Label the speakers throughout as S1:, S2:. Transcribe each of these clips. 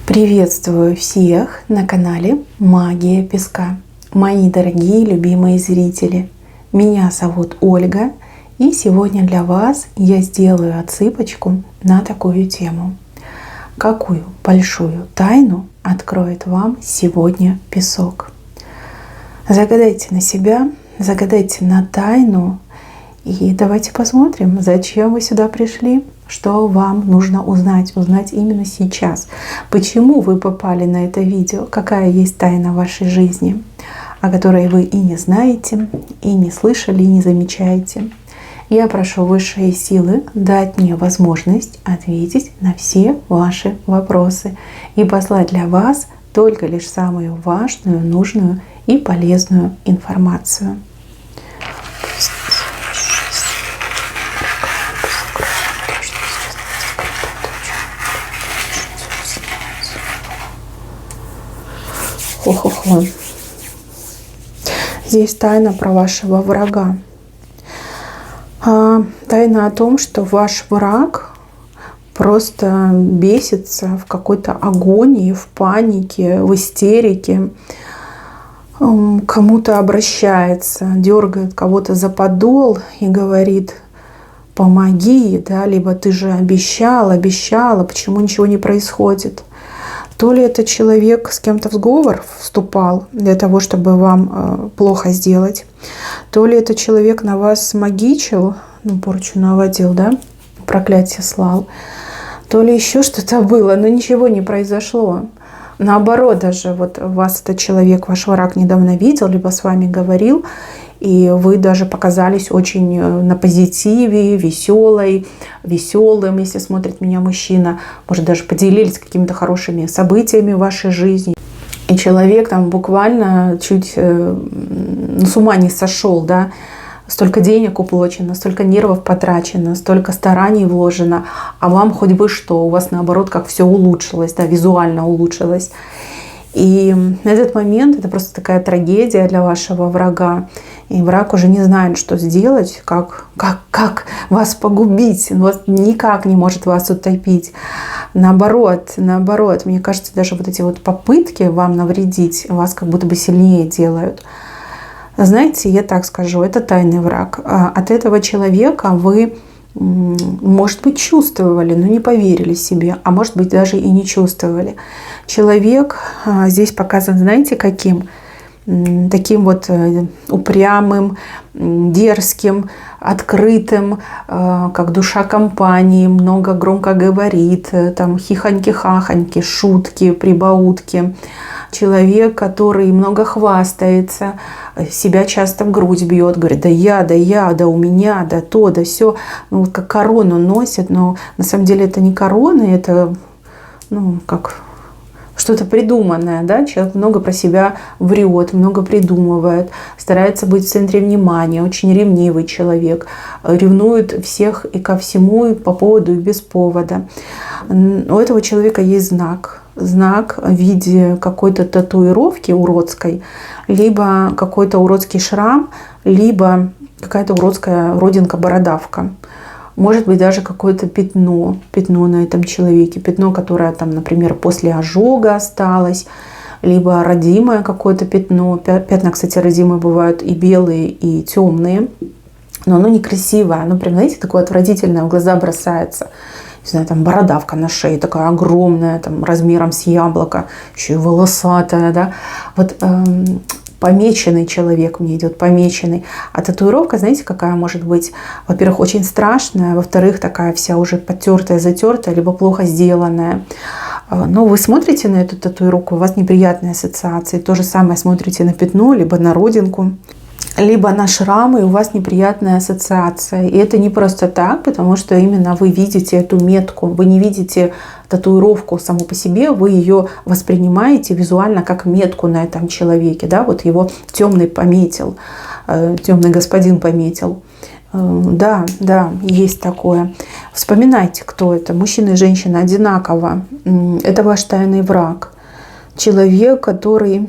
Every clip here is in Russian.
S1: Приветствую всех на канале Магия Песка. Мои дорогие любимые зрители, меня зовут Ольга, и сегодня для вас я сделаю отсыпочку на такую тему. Какую большую тайну откроет вам сегодня песок? Загадайте на себя, загадайте на тайну, и давайте посмотрим, зачем вы сюда пришли. Что вам нужно узнать именно сейчас. Почему вы попали на это видео? Какая есть тайна в вашей жизни, о которой вы и не знаете, и не слышали, и не замечаете. Я прошу высшие силы дать мне возможность ответить на все ваши вопросы и послать для вас только лишь самую важную, нужную и полезную информацию. Хо-хо-хо. Здесь тайна про вашего врага. Тайна о том, что ваш враг просто бесится в какой-то агонии, в панике, в истерике. Кому-то обращается, дергает кого-то за подол и говорит: помоги, да, либо ты же обещала, почему ничего не происходит. То ли это человек с кем-то в сговор вступал для того, чтобы вам плохо сделать, то ли это человек на вас магичил, порчу наводил, да, проклятие слал, то ли еще что-то было, но ничего не произошло. Наоборот, даже вот вас этот человек, ваш враг, недавно видел, либо с вами говорил, и вы даже показались очень на позитиве, веселым, если смотрит меня мужчина. Может, даже поделились какими-то хорошими событиями в вашей жизни. И человек там буквально чуть с ума не сошел, да. Столько денег уплачено, столько нервов потрачено, столько стараний вложено, а вам хоть бы что, у вас наоборот как все улучшилось, да, визуально улучшилось. И на этот момент это просто такая трагедия для вашего врага. И враг уже не знает, что сделать, как вас погубить. Он никак не может вас утопить. Наоборот, мне кажется, даже вот эти вот попытки вам навредить вас как будто бы сильнее делают. Знаете, я так скажу, это тайный враг. От этого человека вы, может быть, чувствовали, но не поверили себе, а может быть, даже и не чувствовали. Человек здесь показан, знаете, каким? Таким вот упрямым, дерзким, открытым, как душа компании, много громко говорит, там хихоньки-хахоньки, шутки, прибаутки. Человек, который много хвастается, себя часто в грудь бьет, говорит: да я, у меня, да то, да сё. Вот как корону носит, но на самом деле это не корона, это как что-то придуманное, да? Человек много про себя врет, много придумывает, старается быть в центре внимания, очень ревнивый человек, ревнует всех и ко всему, и по поводу, и без повода. У этого человека есть знак в виде какой-то татуировки уродской, либо какой-то уродский шрам, либо какая-то уродская родинка-бородавка. Может быть, даже какое-то пятно на этом человеке. Пятно, которое там, например, после ожога осталось, либо родимое какое-то пятно. Пятна, кстати, родимые бывают и белые, и темные. Но оно некрасивое. Оно прям, знаете, такое отвратительное, в глаза бросается. Не знаю, там бородавка на шее такая огромная, там размером с яблоко, еще и волосатая, да. Вот помеченный человек мне идет, помеченный. А татуировка, знаете, какая может быть? Во-первых, очень страшная, во-вторых, такая вся уже потертая, затертая, либо плохо сделанная. Но вы смотрите на эту татуировку, у вас неприятные ассоциации. То же самое смотрите на пятно, либо на родинку, либо на шрамы, и у вас неприятная ассоциация. И это не просто так, потому что именно вы видите эту метку, вы не видите татуировку саму по себе, вы ее воспринимаете визуально как метку на этом человеке. Да? Вот его темный пометил, темный господин пометил. Да, есть такое. Вспоминайте, кто это. Мужчина и женщина одинаково. Это ваш тайный враг. Человек, который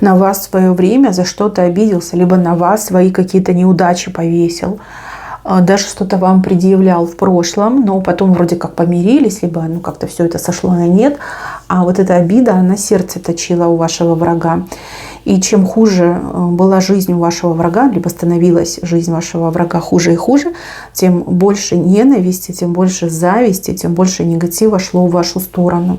S1: на вас в свое время за что-то обиделся, либо на вас свои какие-то неудачи повесил. даже что-то вам предъявлял в прошлом, но потом вроде как помирились, либо как-то все это сошло на нет, а вот эта обида, она сердце точила у вашего врага. И чем хуже была жизнь у вашего врага, либо становилась жизнь вашего врага хуже и хуже, тем больше ненависти, тем больше зависти, тем больше негатива шло в вашу сторону.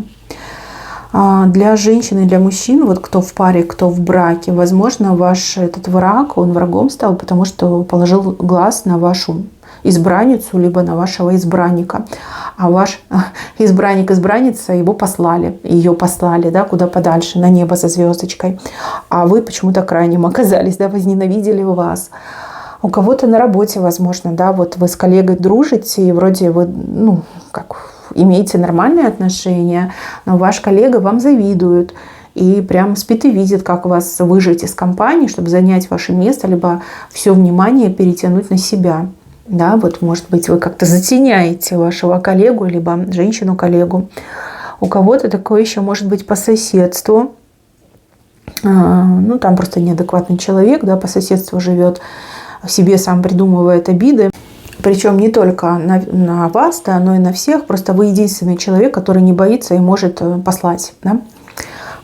S1: Для женщин и для мужчин, вот кто в паре, кто в браке, возможно, ваш этот враг, он врагом стал, потому что положил глаз на вашу избранницу, либо на вашего избранника. А ваш избранник, избранница, его послали, ее послали, да, куда подальше, на небо за звездочкой. А вы почему-то крайним оказались, да, возненавидели вас. У кого-то на работе, возможно, да, вот вы с коллегой дружите, и вроде вы, имеете нормальные отношения, но ваш коллега вам завидует и прям спит и видит, как вас выжать из компании, чтобы занять ваше место, либо все внимание перетянуть на себя. Да, вот, может быть, вы как-то затеняете вашего коллегу, либо женщину-коллегу. У кого-то такое еще может быть по соседству. Там просто неадекватный человек, да, по соседству живет, себе сам придумывает обиды. Причем не только на вас, да, но и на всех. Просто вы единственный человек, который не боится и может послать. Да?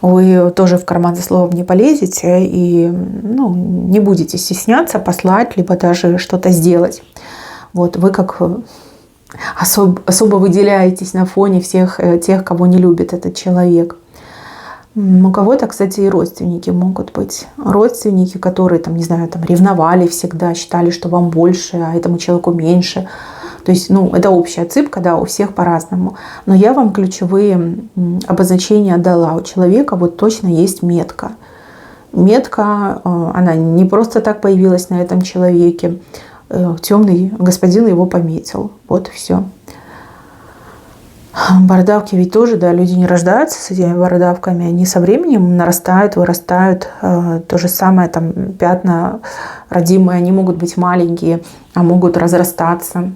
S1: Вы тоже в карман за словом не полезете и не будете стесняться послать, либо даже что-то сделать. Вот вы как особо выделяетесь на фоне всех тех, кого не любит этот человек. У кого-то, кстати, и родственники могут быть. Родственники, которые, ревновали всегда, считали, что вам больше, а этому человеку меньше. То есть, это общая цыпка, да, у всех по-разному. Но я вам ключевые обозначения дала. У человека вот точно есть метка. Метка, она не просто так появилась на этом человеке. Темный господин его пометил. Вот и все. Бородавки ведь тоже, да, люди не рождаются с этими бородавками, они со временем нарастают, вырастают. То же самое, пятна родимые, они могут быть маленькие, а могут разрастаться.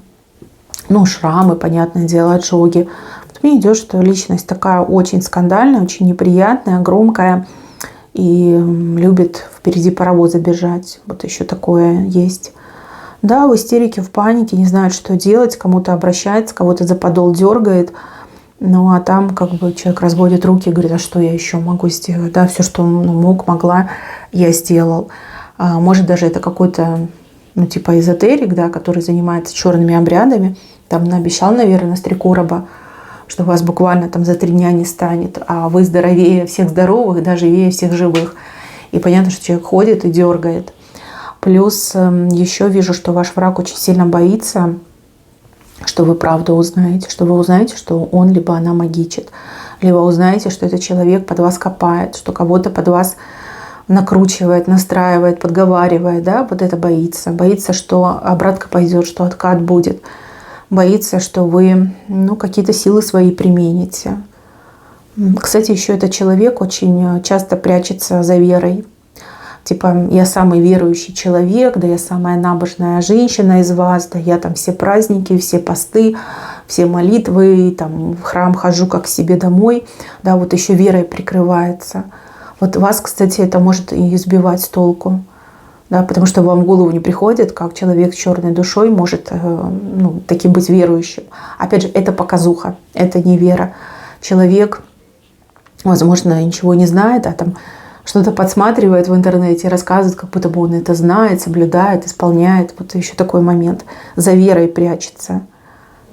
S1: Шрамы, понятное дело, ожоги. Вот мне идет, что личность такая очень скандальная, очень неприятная, громкая и любит впереди паровоза бежать. Вот еще такое есть. Да, в истерике, в панике, не знают, что делать, кому-то обращается, кого-то за подол дергает. А там человек разводит руки и говорит, а что я еще могу сделать? Да, все, что могла, я сделал. Может, даже это какой-то, эзотерик, да, который занимается черными обрядами. Наобещал, наверное, с 3 короба, что вас буквально за 3 дня не станет, а вы здоровее всех здоровых, даже живее всех живых. И понятно, что человек ходит и дергает. Плюс еще вижу, что ваш враг очень сильно боится, что вы правду узнаете, что вы узнаете, что он либо она магичит, либо узнаете, что этот человек под вас копает, что кого-то под вас накручивает, настраивает, подговаривает. Да? Вот это боится. Боится, что обратка пойдет, что откат будет. Боится, что вы какие-то силы свои примените. Кстати, еще этот человек очень часто прячется за верой. Я самый верующий человек, да я самая набожная женщина из вас, да я все праздники, все посты, все молитвы, в храм хожу как к себе домой, да, вот еще верой прикрывается. Вот вас, кстати, это может и сбивать с толку, да, потому что вам в голову не приходит, как человек с черной душой может таким быть верующим. Опять же, это показуха, это не вера. Человек, возможно, ничего не знает, а что-то подсматривает в интернете, рассказывает, как будто бы он это знает, соблюдает, исполняет. Вот еще такой момент. За верой прячется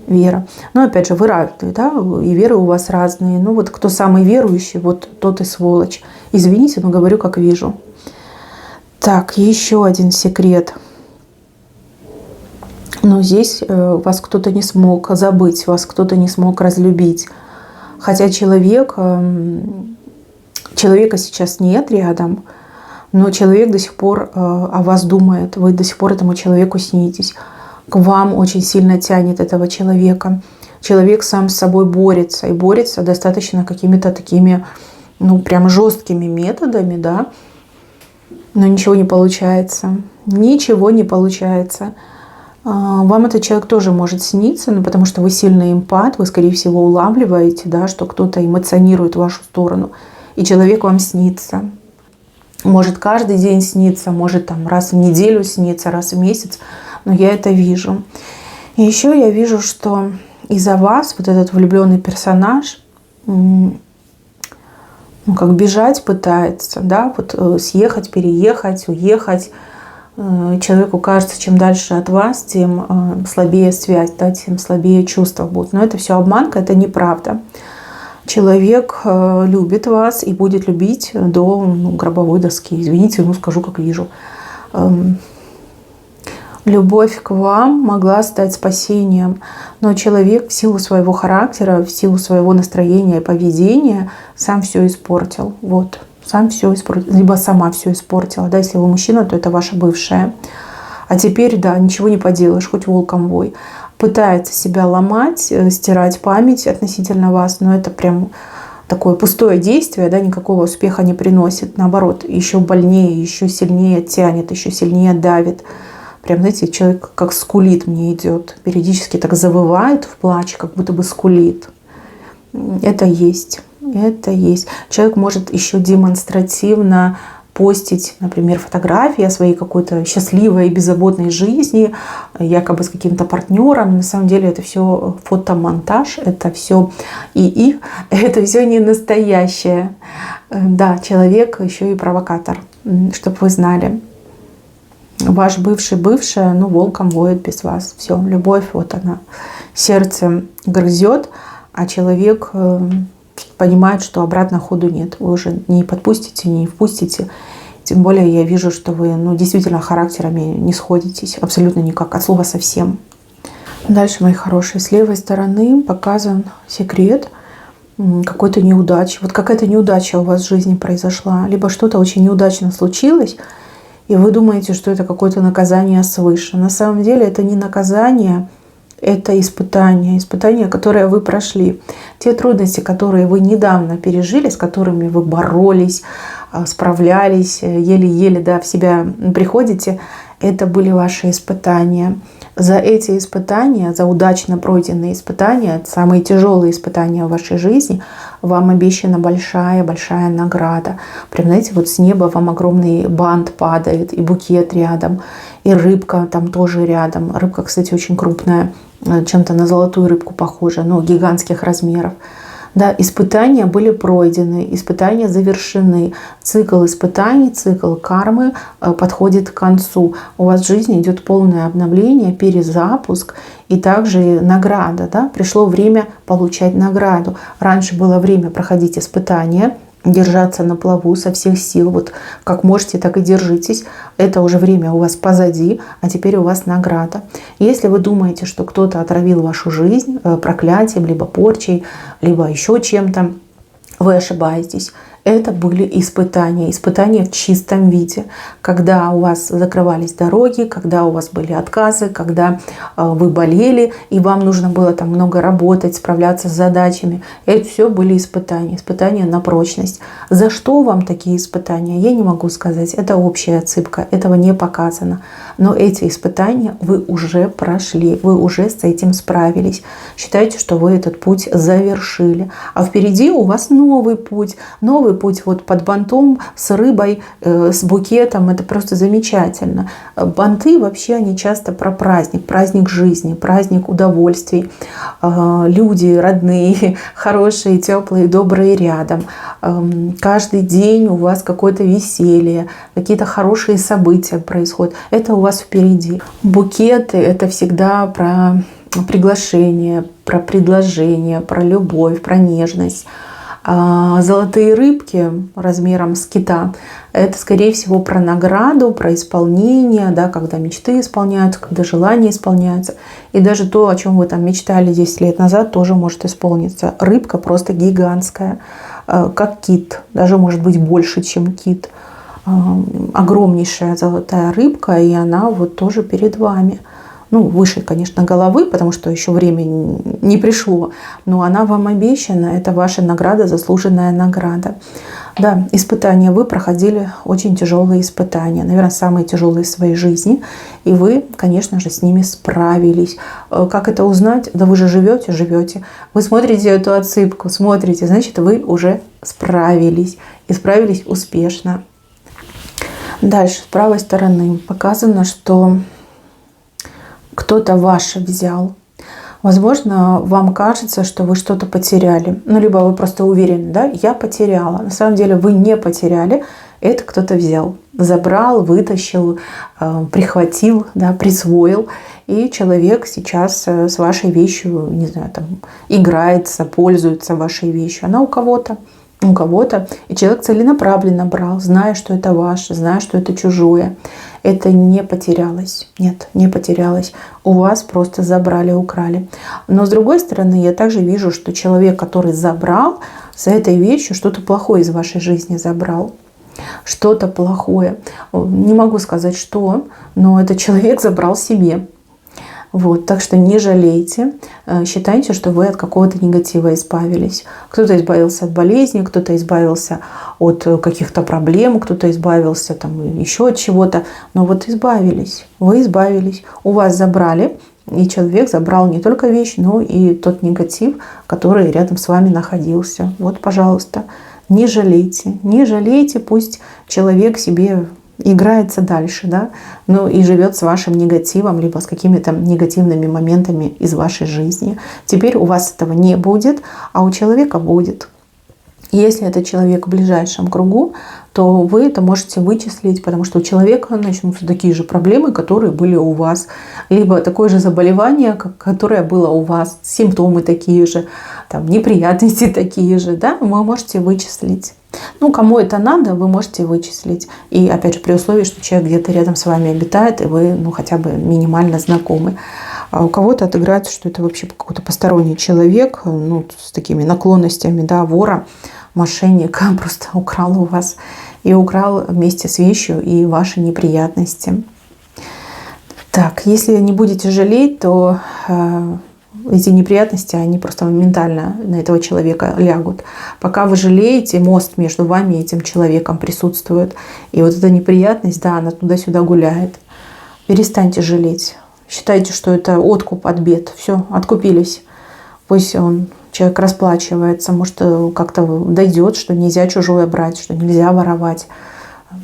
S1: вера. Но опять же, вы разные, да, и веры у вас разные. Вот кто самый верующий, вот тот и сволочь. Извините, но говорю, как вижу. Так, еще один секрет. Но здесь вас кто-то не смог забыть, вас кто-то не смог разлюбить. Хотя человека сейчас нет рядом, но человек до сих пор о вас думает, вы до сих пор этому человеку снитесь. К вам очень сильно тянет этого человека. Человек сам с собой борется, и борется достаточно какими-то такими, прям жесткими методами, да, но ничего не получается. Ничего не получается. Вам этот человек тоже может сниться, потому что вы сильный эмпат, вы, скорее всего, улавливаете, да, что кто-то эмоционирует в вашу сторону. И человек вам снится. Может каждый день снится, может раз в неделю снится, раз в месяц. но я это вижу. И еще я вижу, что из-за вас вот этот влюбленный персонаж, как бежать пытается, да, вот съехать, переехать, уехать. Человеку кажется, чем дальше от вас, тем слабее связь, да, тем слабее чувства будут. Но это все обманка, это неправда. Человек любит вас и будет любить до гробовой доски. Извините, скажу, как вижу. Любовь к вам могла стать спасением, но человек в силу своего характера, в силу своего настроения и поведения сам все испортил. Вот, сам все испортил, либо сама все испортила. Да, если вы мужчина, то это ваша бывшая. А теперь, да, ничего не поделаешь, хоть волком вой. Пытается себя ломать, стирать память относительно вас, но это прям такое пустое действие, да, никакого успеха не приносит. Наоборот, еще больнее, еще сильнее тянет, еще сильнее давит. Прям, знаете, человек как скулит мне идет. Периодически так завывает в плаче, как будто бы скулит. Это есть. Это есть. Человек может еще демонстративно постить, например, фотографии о своей какой-то счастливой и беззаботной жизни, якобы с каким-то партнером. На самом деле это все фотомонтаж, это все ИИ, это все не настоящее. Да, человек еще и провокатор, чтобы вы знали. Ваш бывшая, волком воет без вас. Все, любовь, вот она, сердце грызет, а человек понимает, что обратно ходу нет. Вы уже не подпустите, не впустите. Тем более я вижу, что вы действительно характерами не сходитесь. Абсолютно никак, от слова совсем. Дальше, мои хорошие, с левой стороны показан секрет какой-то неудачи. Вот какая-то неудача у вас в жизни произошла. Либо что-то очень неудачно случилось, и вы думаете, что это какое-то наказание свыше. На самом деле это не наказание, это испытание. Испытание, которое вы прошли. Те трудности, которые вы недавно пережили, с которыми вы боролись, справлялись, еле-еле в себя приходите, это были ваши испытания. За эти испытания, за удачно пройденные испытания, самые тяжелые испытания в вашей жизни, вам обещана большая-большая награда. Прям, знаете, вот с неба вам огромный бант падает, и букет рядом, и рыбка там тоже рядом. Рыбка, кстати, очень крупная, чем-то на золотую рыбку похожа, но гигантских размеров. Да, испытания были пройдены, испытания завершены. Цикл испытаний, цикл кармы подходит к концу. У вас в жизни идет полное обновление, перезапуск и также награда. Да? Пришло время получать награду. Раньше было время проходить испытания, держаться на плаву со всех сил. Вот как можете, так и держитесь. Это уже время у вас позади, а теперь у вас награда. Если вы думаете, что кто-то отравил вашу жизнь проклятием, либо порчей, либо еще чем-то, вы ошибаетесь. Это были испытания. Испытания в чистом виде. Когда у вас закрывались дороги, когда у вас были отказы, когда вы болели, и вам нужно было там много работать, справляться с задачами. Это все были испытания. Испытания на прочность. За что вам такие испытания? Я не могу сказать. Это общая отсыпка. Этого не показано. Но эти испытания вы уже прошли. Вы уже с этим справились. Считайте, что вы этот путь завершили. А впереди у вас новый путь. Новый путь вот под бантом, с рыбой, с букетом. Это просто замечательно. Банты вообще они часто про праздник. Праздник жизни, праздник удовольствий. Люди родные, хорошие, теплые, добрые рядом. Каждый день у вас какое-то веселье, какие-то хорошие события происходят. Это у вас впереди. Букеты — это всегда про приглашение, про предложение, про любовь, про нежность. А золотые рыбки размером с кита — это, скорее всего, про награду, про исполнение, да, когда мечты исполняются, когда желания исполняются. И даже то, о чем вы там мечтали 10 лет назад, тоже может исполниться. Рыбка просто гигантская, как кит, даже может быть больше, чем кит. Огромнейшая золотая рыбка, и она вот тоже перед вами. Выше, конечно, головы, потому что еще время не пришло. Но она вам обещана. Это ваша награда, заслуженная награда. Да, испытания. Вы проходили очень тяжелые испытания. Наверное, самые тяжелые в своей жизни. И вы, конечно же, с ними справились. Как это узнать? Да вы же живете. Вы смотрите эту отсыпку, смотрите. Значит, вы уже справились. И справились успешно. Дальше, с правой стороны показано, что кто-то ваше взял. Возможно, вам кажется, что вы что-то потеряли. Ну, либо вы просто уверены, да, я потеряла. На самом деле вы не потеряли, это кто-то взял. Забрал, вытащил, прихватил, да, присвоил. И человек сейчас с вашей вещью, не знаю, там, играется, пользуется вашей вещью. Она у кого-то. У кого-то. И человек целенаправленно брал, зная, что это ваше, зная, что это чужое. Это не потерялось. Нет, не потерялось. У вас просто забрали, украли. Но с другой стороны, я также вижу, что человек, который забрал, за этой вещью что-то плохое из вашей жизни забрал. Что-то плохое. Не могу сказать, что, но этот человек забрал себе. Вот, так что не жалейте, считайте, что вы от какого-то негатива избавились. Кто-то избавился от болезни, кто-то избавился от каких-то проблем, кто-то избавился там еще от чего-то. Но вот избавились, вы избавились, у вас забрали, и человек забрал не только вещь, но и тот негатив, который рядом с вами находился. Вот, пожалуйста, не жалейте, пусть человек себе играется дальше, да, ну и живет с вашим негативом, либо с какими-то негативными моментами из вашей жизни. Теперь у вас этого не будет, а у человека будет. Если это человек в ближайшем кругу, то вы это можете вычислить, потому что у человека начнутся такие же проблемы, которые были у вас. Либо такое же заболевание, которое было у вас, симптомы такие же, там, неприятности такие же, да, вы можете вычислить. Ну, кому это надо, вы можете вычислить. И опять же, при условии, что человек где-то рядом с вами обитает, и вы, ну, хотя бы минимально знакомы. А у кого-то отыграется, что это вообще какой-то посторонний человек, ну, с такими наклонностями, да, вора, мошенника, просто украл у вас. И украл вместе с вещью и ваши неприятности. Так, если не будете жалеть, то эти неприятности, они просто моментально на этого человека лягут. Пока вы жалеете, мост между вами и этим человеком присутствует. И вот эта неприятность, да, она туда-сюда гуляет. Перестаньте жалеть. Считайте, что это откуп от бед. Все, откупились. Пусть человек расплачивается. Может, как-то дойдет, что нельзя чужое брать, что нельзя воровать.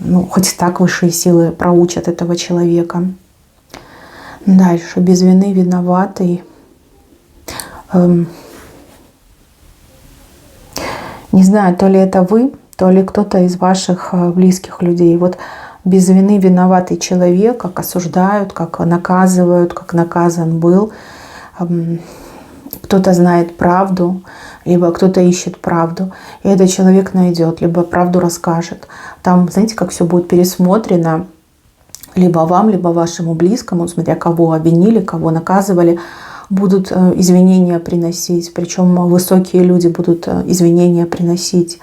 S1: Ну, хоть так высшие силы проучат этого человека. Дальше. Без вины виноватый. Не знаю, то ли это вы, то ли кто-то из ваших близких людей. Вот без вины виноватый человек, как осуждают, как наказывают, как наказан был. Кто-то знает правду, либо кто-то ищет правду. И этот человек найдет, либо правду расскажет. Там, знаете, как все будет пересмотрено. Либо вам, либо вашему близкому, смотря кого обвинили, кого наказывали, будут извинения приносить. Причем высокие люди будут извинения приносить.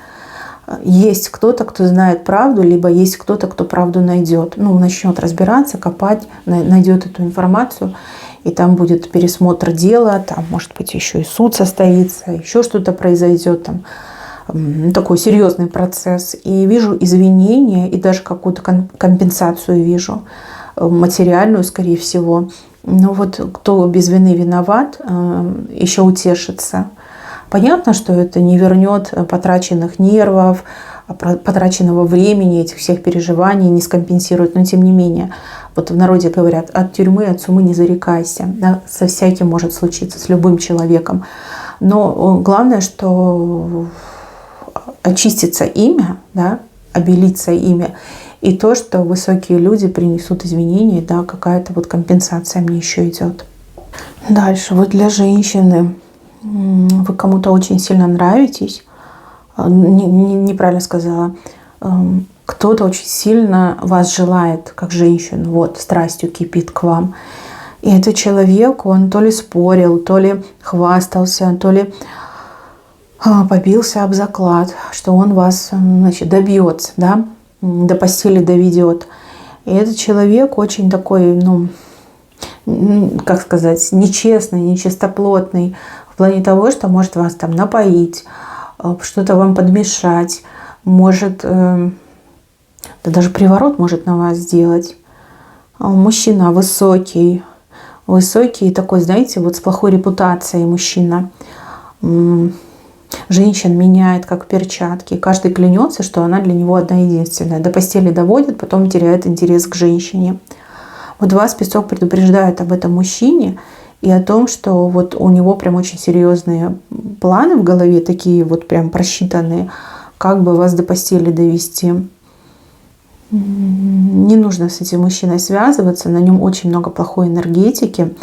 S1: Есть кто-то, кто знает правду, либо есть кто-то, кто правду найдет. Ну, начнет разбираться, копать, найдет эту информацию. И там будет пересмотр дела, там, может быть, еще и суд состоится, еще что-то произойдет. Там такой серьезный процесс. И вижу извинения, и даже какую-то компенсацию вижу, материальную, скорее всего. Но вот кто без вины виноват, еще утешится. Понятно, что это не вернет потраченных нервов, потраченного времени, этих всех переживаний, не скомпенсирует. Но тем не менее, вот в народе говорят, от тюрьмы, от сумы не зарекайся. Да? Со всяким может случиться, с любым человеком. Но главное, что очистится имя, да, обелится имя. И то, что высокие люди принесут изменения, да, какая-то вот компенсация мне еще идет. Дальше, вот для женщины вы кому-то очень сильно нравитесь. Неправильно сказала. Кто-то очень сильно вас желает, как женщину, вот, страстью кипит к вам. И этот человек, он то ли спорил, то ли хвастался, то ли побился об заклад, что он вас, значит, добьется, да, до постели доведет. И этот человек очень такой, ну, как сказать, нечестный, нечистоплотный, в плане того, что может вас там напоить, что-то вам подмешать, может, да даже приворот может на вас сделать. Мужчина высокий такой, знаете, вот с плохой репутацией мужчина. Женщин меняет как перчатки. Каждый клянется, что она для него одна единственная. До постели доводит, потом теряет интерес к женщине. Вот вас песок предупреждает об этом мужчине и о том, что вот у него прям очень серьезные планы в голове, такие вот прям просчитанные, как бы вас до постели довести. Не нужно с этим мужчиной связываться, на нем очень много плохой энергетики.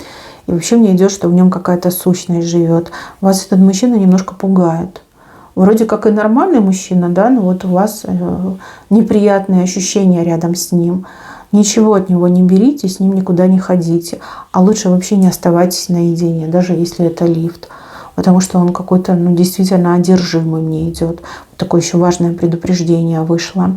S1: И вообще мне идет, что в нем какая-то сущность живет. Вас этот мужчина немножко пугает. Вроде как и нормальный мужчина, да, но вот у вас неприятные ощущения рядом с ним. Ничего от него не берите, с ним никуда не ходите. А лучше вообще не оставайтесь наедине, даже если это лифт. Потому что он какой-то, ну, действительно одержимый мне идет. Такое еще важное предупреждение вышло.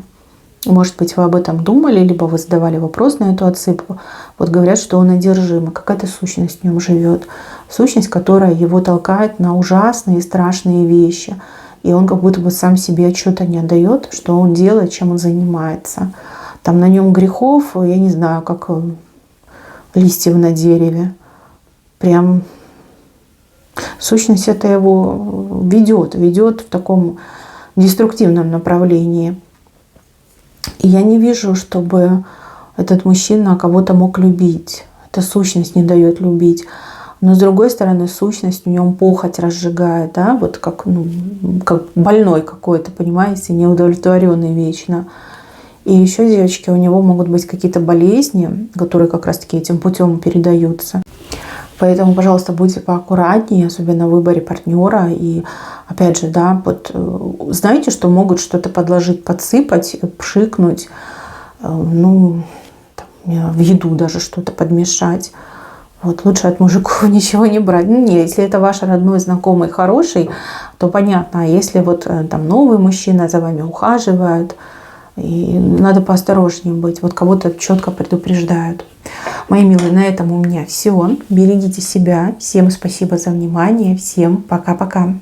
S1: Может быть, вы об этом думали, либо вы задавали вопрос на эту отсыпку. Вот говорят, что он одержимый, какая-то сущность в нем живет. Сущность, которая его толкает на ужасные и страшные вещи. И он как будто бы сам себе отчета не отдает, что он делает, чем он занимается. Там на нем грехов, я не знаю, как листьев на дереве. Прям сущность это его ведет в таком деструктивном направлении. И я не вижу, чтобы этот мужчина кого-то мог любить. Эта сущность не дает любить. Но с другой стороны, сущность в нем похоть разжигает, да, вот как, ну, как больной какой-то, понимаете, неудовлетворенный вечно. И еще, девочки, у него могут быть какие-то болезни, которые как раз-таки этим путем передаются. Поэтому, пожалуйста, будьте поаккуратнее, особенно в выборе партнера. И опять же, да, вот знаете, что могут что-то подложить, подсыпать, пшикнуть, ну, в еду даже что-то подмешать. Вот лучше от мужиков ничего не брать. Ну, не, если это ваш родной, знакомый, хороший, то понятно. А если вот там новый мужчина за вами ухаживает, и надо поосторожнее быть. Вот кого-то четко предупреждают. Мои милые, на этом у меня все. Берегите себя. Всем спасибо за внимание. Всем пока-пока.